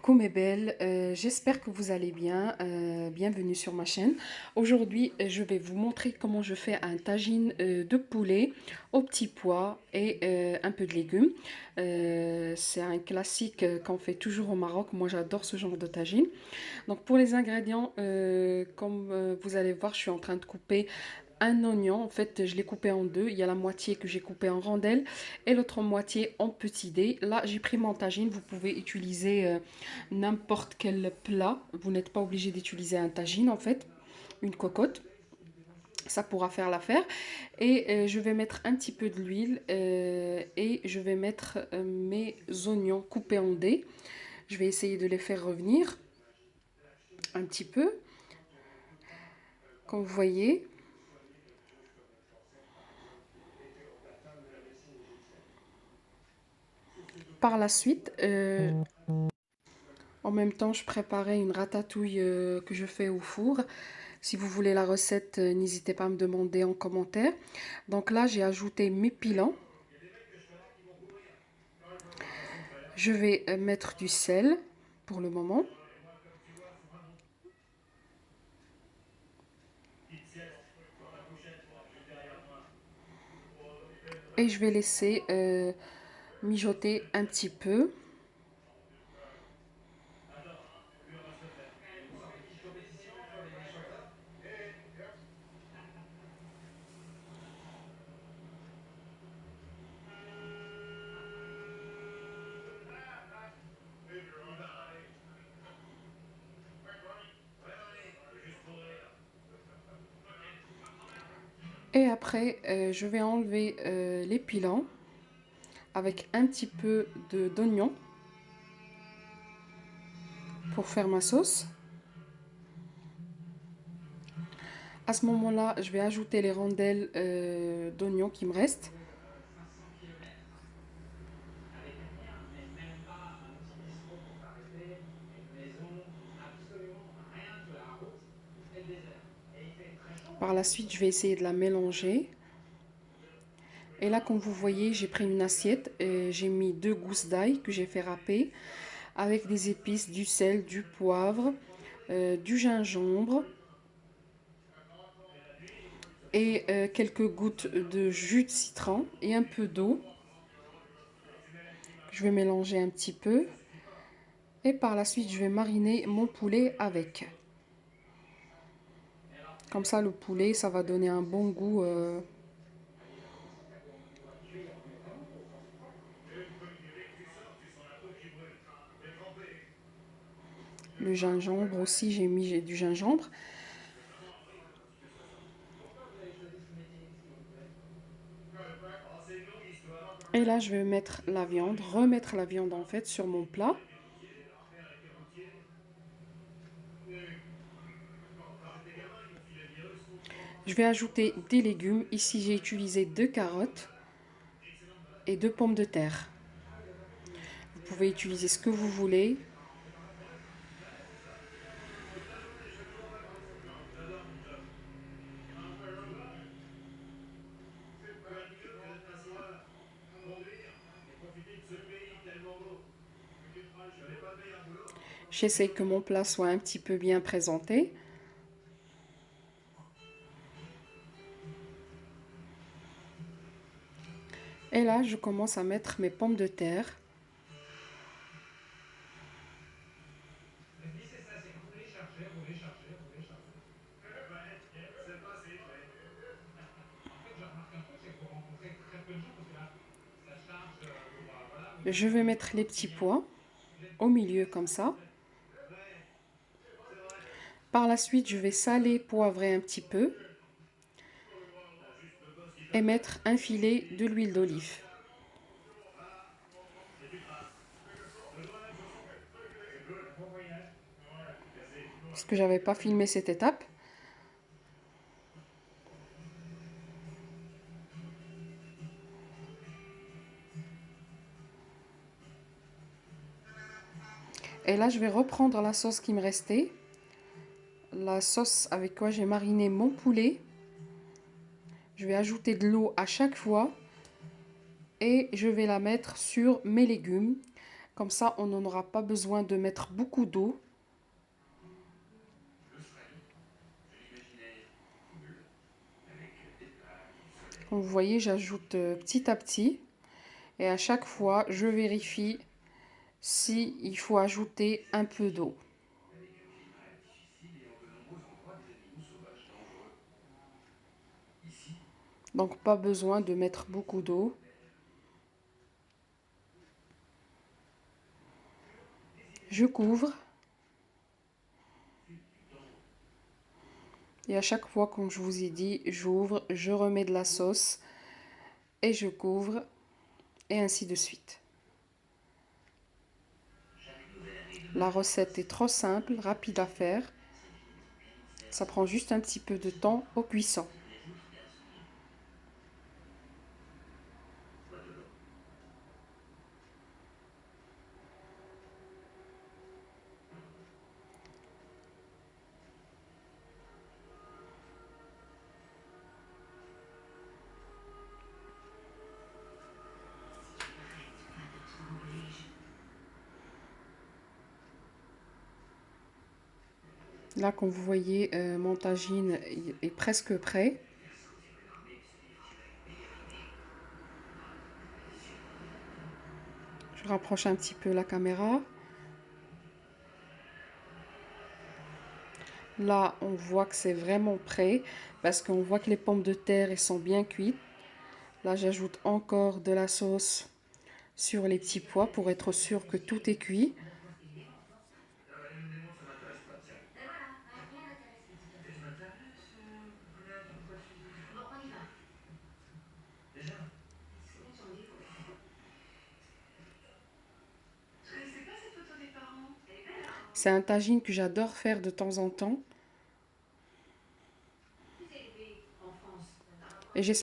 Coucou mes belles, j'espère que vous allez bien. Bienvenue sur ma chaîne. Aujourd'hui, je vais vous montrer comment je fais un tagine de poulet aux petits pois et un peu de légumes. C'est un classique qu'on fait toujours au Maroc. Moi, j'adore ce genre de tagine. Donc pour les ingrédients, comme vous allez voir, je suis en train de couper un oignon. En fait, je l'ai coupé en deux. Il y a la moitié que j'ai coupée en rondelles et l'autre moitié en petits dés. Là, j'ai pris mon tagine. Vous pouvez utiliser n'importe quel plat. Vous n'êtes pas obligé d'utiliser un tagine, en fait, une cocotte. Ça pourra faire l'affaire. Et je vais mettre un petit peu de l'huile et je vais mettre mes oignons coupés en dés. Je vais essayer de les faire revenir un petit peu, comme vous voyez. Par la suite, en même temps, je préparais une ratatouille que je fais au four. Si vous voulez la recette, n'hésitez pas à me demander en commentaire. Donc là, j'ai ajouté mes pilons. Je vais mettre du sel pour le moment. Et je vais laisser mijoter un petit peu. Et après, je vais enlever les pilons avec un petit peu d'oignon pour faire ma sauce. À ce moment-là, je vais ajouter les rondelles d'oignon qui me restent. Par la suite, je vais essayer de la mélanger. Et là, comme vous voyez, j'ai pris une assiette et j'ai mis 2 gousses d'ail que j'ai fait râper avec des épices, du sel, du poivre, du gingembre et quelques gouttes de jus de citron et un peu d'eau. Je vais mélanger un petit peu et par la suite, je vais mariner mon poulet avec. Comme ça, le poulet, ça va donner un bon goût. Le gingembre aussi, j'ai mis du gingembre. Et là, je vais mettre la viande, remettre la viande en fait sur mon plat. Je vais ajouter des légumes. Ici, j'ai utilisé 2 carottes et 2 pommes de terre. Vous pouvez utiliser ce que vous voulez. J'essaie que mon plat soit un petit peu bien présenté. Et là, je commence à mettre mes pommes de terre. Je vais mettre les petits pois au milieu comme ça. Par la suite, je vais saler, poivrer un petit peu et mettre un filet de l'huile d'olive. Parce que j'avais pas filmé cette étape. Et là, je vais reprendre la sauce qui me restait. La sauce avec quoi j'ai mariné mon poulet. Je vais ajouter de l'eau à chaque fois. Et je vais la mettre sur mes légumes. Comme ça, on n'en aura pas besoin de mettre beaucoup d'eau. Comme vous voyez, j'ajoute petit à petit. Et à chaque fois, je vérifie si il faut ajouter un peu d'eau. Donc pas besoin de mettre beaucoup d'eau. Je couvre. Et à chaque fois, comme je vous ai dit, j'ouvre, je remets de la sauce et je couvre et ainsi de suite. La recette est trop simple, rapide à faire. Ça prend juste un petit peu de temps au cuisson. Là, comme vous voyez, mon tagine est presque prêt. Je rapproche un petit peu la caméra. Là, on voit que c'est vraiment prêt parce qu'on voit que les pommes de terre elles sont bien cuites. Là, j'ajoute encore de la sauce sur les petits pois pour être sûr que tout est cuit. C'est un tagine que j'adore faire de temps en temps. Et j'espère